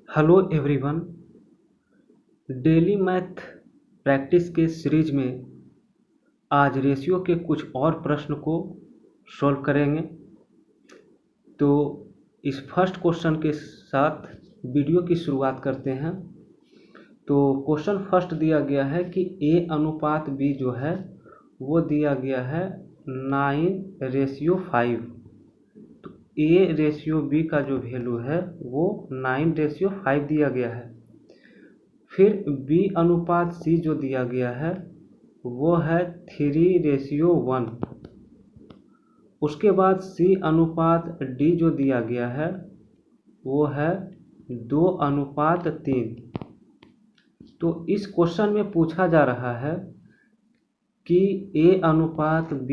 Hello everyone. Daily math practice के series में आज रेशियो के कुछ और प्रश्न को सॉल्व करेंगे। तो इस फर्स्ट क्वेश्चन के साथ वीडियो की शुरुआत करते हैं। तो क्वेश्चन फर्स्ट दिया गया है कि A/B जो है वो दिया गया है 9:5। तो A/B का जो वैल्यू है वो 9:5 दिया गया है। फिर B/C जो दिया गया है वो है 3:1। उसके बाद C/D जो दिया गया है वो है 2:3। तो इस क्वेश्चन में पूछा जा रहा है कि A/B/C/D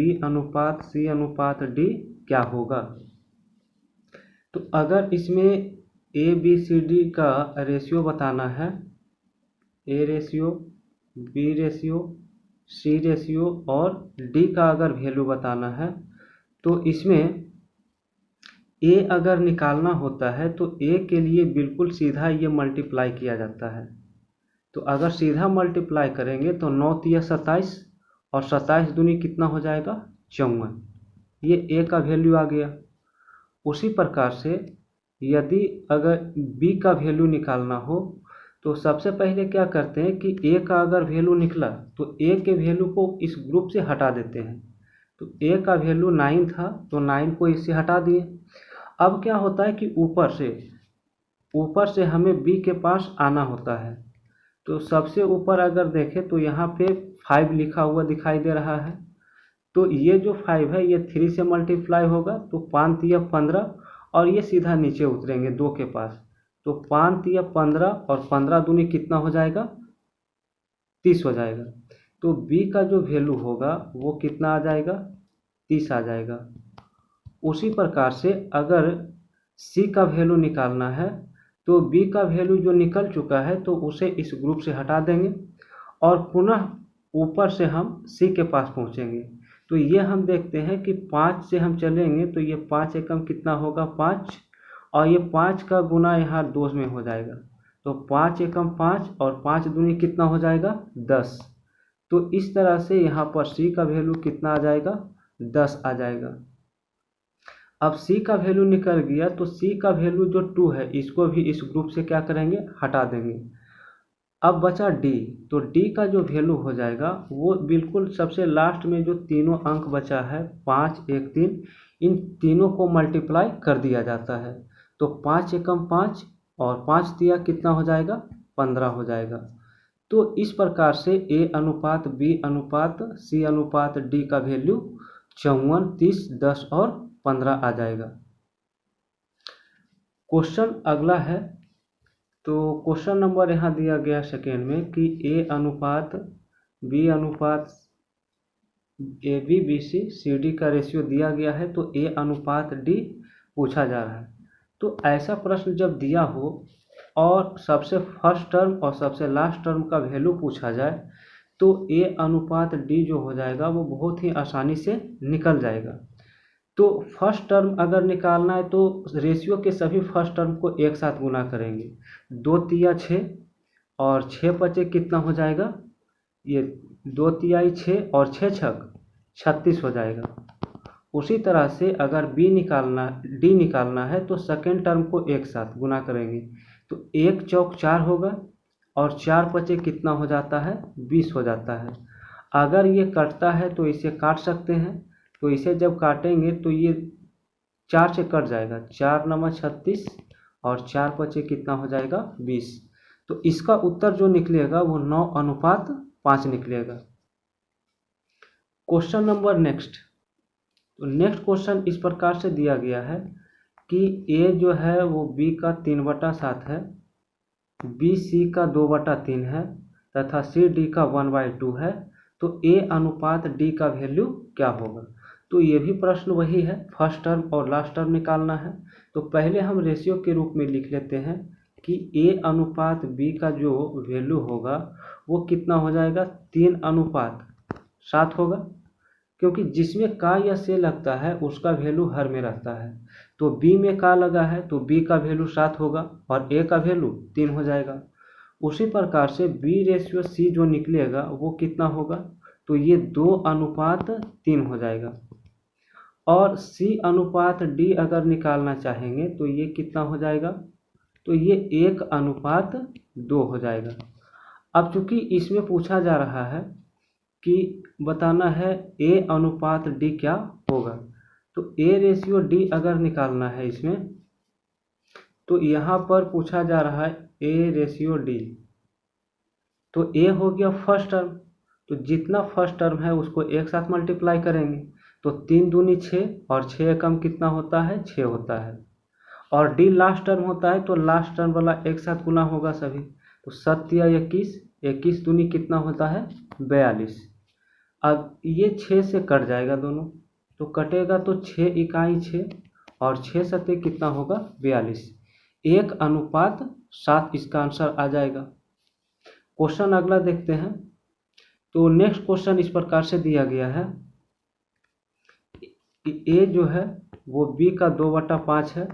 क्या होगा। तो अगर इसमें ABCD का रेशियो बताना है, A ratio, B ratio, C ratio और D का अगर वैल्यू बताना है तो इसमें A अगर निकालना होता है तो A के लिए बिल्कुल सीधा ये मल्टीप्लाई किया जाता है। तो अगर सीधा मल्टीप्लाई करेंगे तो 9 तिया 27 और 27 दूनी कितना हो जाएगा 54। ये A का वैल्यू आ गया। उसी प्रकार से यदि अगर B का वैल्यू निकालना हो तो सबसे पहले क्या करते हैं कि A का अगर वैल्यू निकला तो A के वैल्यू को इस ग्रुप से हटा देते हैं। तो A का वैल्यू 9 था तो 9 को इससे हटा दिए। अब क्या होता है कि ऊपर से हमें B के पास आना होता है। तो सबसे ऊपर अगर देखें तो यहाँ पे 5 लिखा हुआ दिखाई दे रहा है। तो ये जो 5 है ये 3 से मल्टीप्लाई होगा तो 5 तिया 15 और ये सीधा नीचे उतरेंगे 2 के पास। तो 5 तिया 15 और 15 दूनी कितना हो जाएगा 30 हो जाएगा। तो B का जो वैल्यू होगा वो कितना आ जाएगा 30 आ जाएगा। उसी प्रकार से अगर C का वैल्यू निकालना है तो B का वैल्यू जो निकल चुका है तो उसे इस ग्रुप से हटा देंगे और पुनः ऊपर से हम C के पास पहुंचेंगे। तो ये हम देखते हैं कि 5 से हम चलेंगे तो ये 5 एकम कितना होगा 5 और ये 5 का गुना यहाँ 2 में हो जाएगा। तो 5 एकम 5 और 5 दूनी कितना हो जाएगा 10। तो इस तरह से यहाँ पर C का वैल्यू कितना आ जाएगा 10 आ जाएगा। अब C का वैल्यू निकल गया तो C का वैल्यू जो 2 है इसको भी इस ग्रुप से क्या करेंगे हटा देंगे। अब बचा D। तो D का जो वैल्यू हो जाएगा वो बिल्कुल सबसे लास्ट में जो तीनों अंक बचा है 5 1 3 इन तीनों को मल्टीप्लाई कर दिया जाता है। तो 5 एकम 5 और 5 तिया कितना हो जाएगा 15 हो जाएगा। तो इस प्रकार से A/B/C/D का वैल्यू 54 30 10 और 15 आ जाएगा। क्वेश्चन अगला है। तो क्वेश्चन नंबर यहाँ दिया गया सेकेंड में कि A/B/BC/CD का रेशियो दिया गया है तो A/D पूछा जा रहा है। तो ऐसा प्रश्न जब दिया हो और सबसे फर्स्ट टर्म और सबसे लास्ट टर्म का वैल्यू पूछा जाए तो A/D जो हो जाएगा वो बहुत ही आसानी से निकल जाएगा। तो फर्स्ट टर्म अगर निकालना है तो रेशियो के सभी फर्स्ट टर्म को एक साथ गुना करेंगे। 2 तिया 6 और 6 पचे कितना हो जाएगा ये 2 तियाई 6 और 6 छक 36 हो जाएगा। उसी तरह से अगर D निकालना है तो सेकेंड टर्म को एक साथ गुना करेंगे। तो 1 चौक 4 होगा और 4 पचे कितना हो जाता है 20 हो जाता है। अगर ये कटता है तो इसे काट सकते हैं। तो इसे जब काटेंगे तो ये 4 से कट जाएगा 4 नवा 36 और 4 पचे कितना हो जाएगा 20। तो इसका उत्तर जो निकलेगा वो 9:5 निकलेगा। Question number next. तो नेक्स्ट क्वेश्चन इस प्रकार से दिया गया है कि A जो है वो B का 3/7 है, B C का 2/3 है तथा C D का 1/2 है। तो A/D का वैल्यू क्या होगा। तो ये भी प्रश्न वही है, फर्स्ट टर्म और लास्ट टर्म निकालना है। तो पहले हम रेशियो के रूप में लिख लेते हैं कि A/B का जो वैल्यू होगा वो कितना हो जाएगा 3:7 होगा, क्योंकि जिसमें का या से लगता है उसका वैल्यू हर में रहता है। तो बी में का लगा है तो बी का वैल्यू 7 होगा और ए का वैल्यू 3 हो जाएगा। उसी प्रकार से B/C जो निकलेगा वो कितना होगा, तो ये 2:3 हो जाएगा। और C/D अगर निकालना चाहेंगे तो ये कितना हो जाएगा, तो ये 1:2 हो जाएगा। अब चूंकि इसमें पूछा जा रहा है कि बताना है A/D क्या होगा, तो A/D अगर निकालना है इसमें, तो यहाँ पर पूछा जा रहा है A/D, तो A हो गया फर्स्ट टर्म, तो जितना फर्स्ट टर्म है उसको एक साथ मल्टीप्लाई करेंगे, तो 3 दूनी 6 और 6 एकम कितना होता है, 6 होता है। और D लास्ट टर्म होता है तो लास्ट टर्म वाला एक साथ गुना होगा सभी, तो 7 या 21, 21 दूनी कितना होता है, 42। अब ये 6 से कट जाएगा दोनों, तो कटेगा तो 6 इकाई 6 और 6 सत्ते कितना होगा, 42। 1:7 इसका आंसर आ जाएगा। क्वेश्चन अगला देखते हैं। तो नेक्स्ट क्वेश्चन इस प्रकार से दिया गया है, ए जो है वो बी का 2/5 है,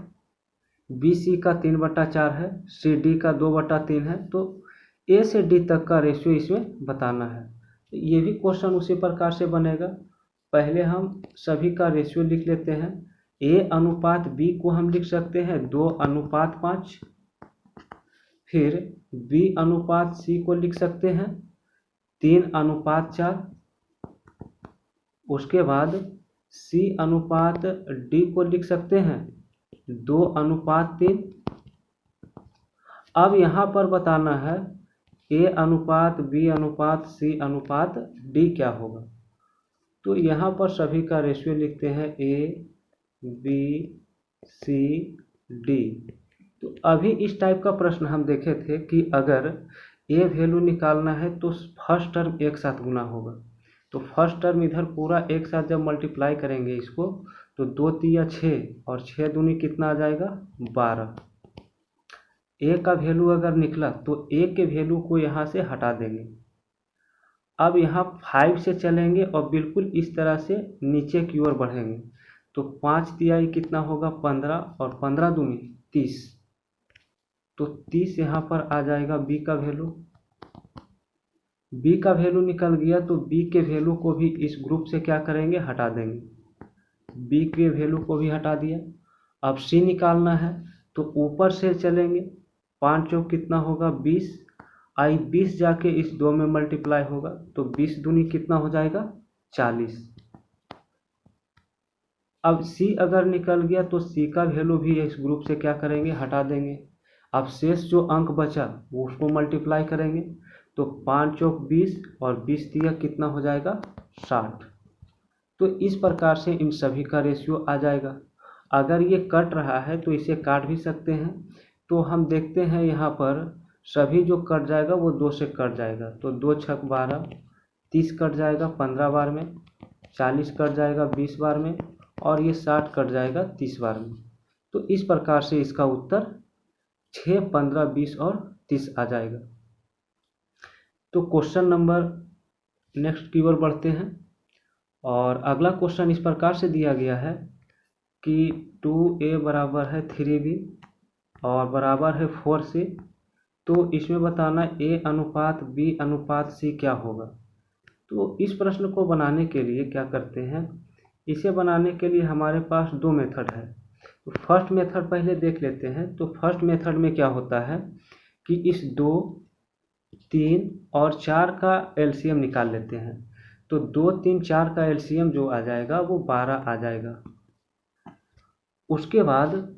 बी सी का 3/4 है, सी डी का 2/3 है। तो ए से डी तक का रेशियो इसमें बताना है। ये भी क्वेश्चन उसी प्रकार से बनेगा। पहले हम सभी का रेशियो लिख लेते हैं। A/B को हम लिख सकते हैं 2:5, फिर B/C को लिख सकते हैं 3:4, उसके बाद C/D को लिख सकते हैं 2:3। अब यहाँ पर बताना है A/B/C/D क्या होगा। तो यहाँ पर सभी का रेशियो लिखते हैं A/B/C/D। तो अभी इस टाइप का प्रश्न हम देखे थे कि अगर ए वैल्यू निकालना है तो फर्स्ट टर्म एक साथ गुना होगा, तो फर्स्ट टर्म इधर पूरा एक साथ जब मल्टीप्लाई करेंगे इसको, तो 2 तिया 6 और 6 दूनी कितना आ जाएगा, 12। ए का वैल्यू अगर निकला तो ए के वैल्यू को यहाँ से हटा देंगे। अब यहाँ 5 से चलेंगे और बिल्कुल इस तरह से नीचे की ओर बढ़ेंगे, तो 5 तिहाई कितना होगा, 15 और 15 दूनी 30, तो 30 यहाँ पर आ जाएगा बी का वैल्यू। बी का वैल्यू निकल गया तो बी के वैल्यू को भी इस ग्रुप से क्या करेंगे, हटा देंगे। बी के वैल्यू को भी हटा दिया। अब सी निकालना है तो ऊपर से चलेंगे, 5 चौक कितना होगा, 20, 20 जाके इस 2 में मल्टीप्लाई होगा, तो 20 दूनी कितना हो जाएगा, 40। अब सी अगर निकल गया तो सी का वैल्यू भी इस ग्रुप से क्या करेंगे, हटा देंगे। अब शेष जो अंक बचा वो उसको मल्टीप्लाई करेंगे, तो 5 चौक 20 और 20 तिया कितना हो जाएगा, 60। तो इस प्रकार से इन सभी का रेशियो आ जाएगा। अगर ये कट रहा है तो इसे काट भी सकते हैं। तो हम देखते हैं यहाँ पर सभी जो कट जाएगा वो 2 से कट जाएगा, तो 2 छक 12, 30 कट जाएगा 15 बार में, 40 कट जाएगा 20 बार में, और ये 60 कट जाएगा 30 बार में। तो इस प्रकार से इसका उत्तर 6, 15, 20 और 30 आ जाएगा। तो क्वेश्चन नंबर नेक्स्ट की ओर बढ़ते हैं। और अगला क्वेश्चन इस प्रकार से दिया गया है कि 2A बराबर है 3B और बराबर है 4C। तो इसमें बताना A/B/C क्या होगा। तो इस प्रश्न को बनाने के लिए क्या करते हैं, इसे बनाने के लिए हमारे पास 2 मेथड है। तो फर्स्ट मेथड पहले देख लेते हैं। तो फर्स्ट मेथड में क्या होता है कि इस 2, 3 और 4 का एलसीएम निकाल लेते हैं। तो 2, 3, 4 का एलसीएम जो आ जाएगा वो 12 आ जाएगा। उसके बाद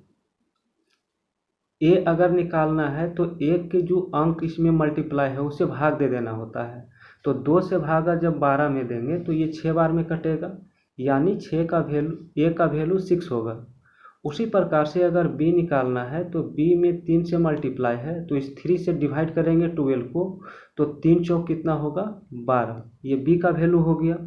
ए अगर निकालना है तो एक के जो अंक इसमें मल्टीप्लाई है उसे भाग दे देना होता है। तो 2 से भागा जब 12 में देंगे तो ये 6 बार में कटेगा, यानी 6 का वैल्यू, ए का वैल्यू 6 होगा। उसी प्रकार से अगर बी निकालना है तो बी में 3 से मल्टीप्लाई है, तो इस 3 से डिवाइड करेंगे 12 को, तो 3 चौक कितना होगा, 12, ये बी का वैल्यू हो गया।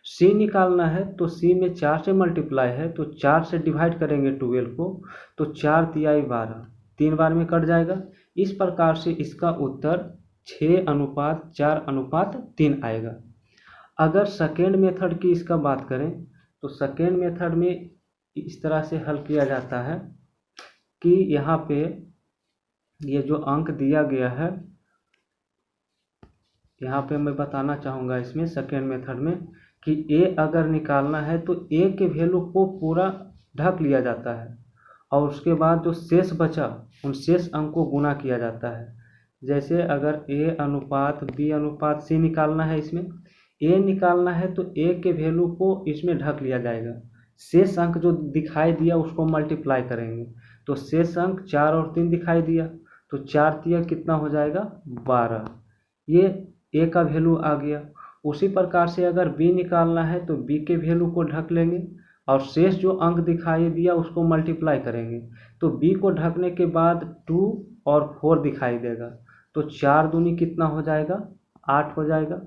सी निकालना है तो सी में 4 से मल्टीप्लाई है, तो 4 से डिवाइड करेंगे 12 को, तो 4 तिहाई 12, 3 बार में कट जाएगा। इस प्रकार से इसका उत्तर 6:4:3 आएगा। अगर सेकेंड मेथड की इसका बात करें तो सेकेंड मेथड में इस तरह से हल किया जाता है कि यहाँ पे ये जो अंक दिया गया है, यहाँ पे मैं बताना चाहूँगा इसमें सेकेंड मेथड में कि ए अगर निकालना है तो ए के वैल्यू को पूरा ढक लिया जाता है और उसके बाद जो शेष बचा उन शेष अंक को गुना किया जाता है। जैसे अगर ए अनुपात बी अनुपात सी निकालना है, इसमें ए निकालना है तो ए के वैल्यू को इसमें ढक लिया जाएगा, शेष अंक जो दिखाई दिया उसको मल्टीप्लाई करेंगे तो शेष अंक 4 और 3 दिखाई दिया तो 4 तिया कितना हो जाएगा 12, ये ए का वैल्यू आ गया। उसी प्रकार से अगर बी निकालना है तो बी के वैल्यू को ढक लेंगे और शेष जो अंक दिखाई दिया उसको मल्टीप्लाई करेंगे तो बी को ढकने के बाद 2 और 4 दिखाई देगा तो 4 दूनी कितना हो जाएगा 8 हो जाएगा।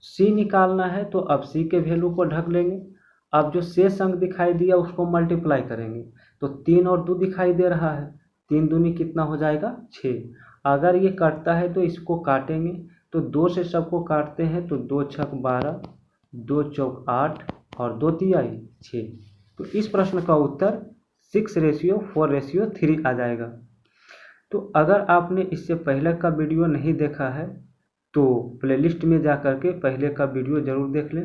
सी निकालना है तो अब सी के वैल्यू को ढक लेंगे, अब जो शेष अंक दिखाई दिया उसको मल्टीप्लाई करेंगे तो 3 और 2 दिखाई दे रहा है, 3 दूनी कितना हो जाएगा 6। अगर ये कटता है तो इसको काटेंगे तो 2 से सबको काटते हैं तो 2 छक 12, 2 चौक 8 और 2 तिहाई 6। तो इस प्रश्न का उत्तर 6:4:3 आ जाएगा। तो अगर आपने इससे पहले का वीडियो नहीं देखा है तो प्लेलिस्ट में जा कर के पहले का वीडियो ज़रूर देख लें।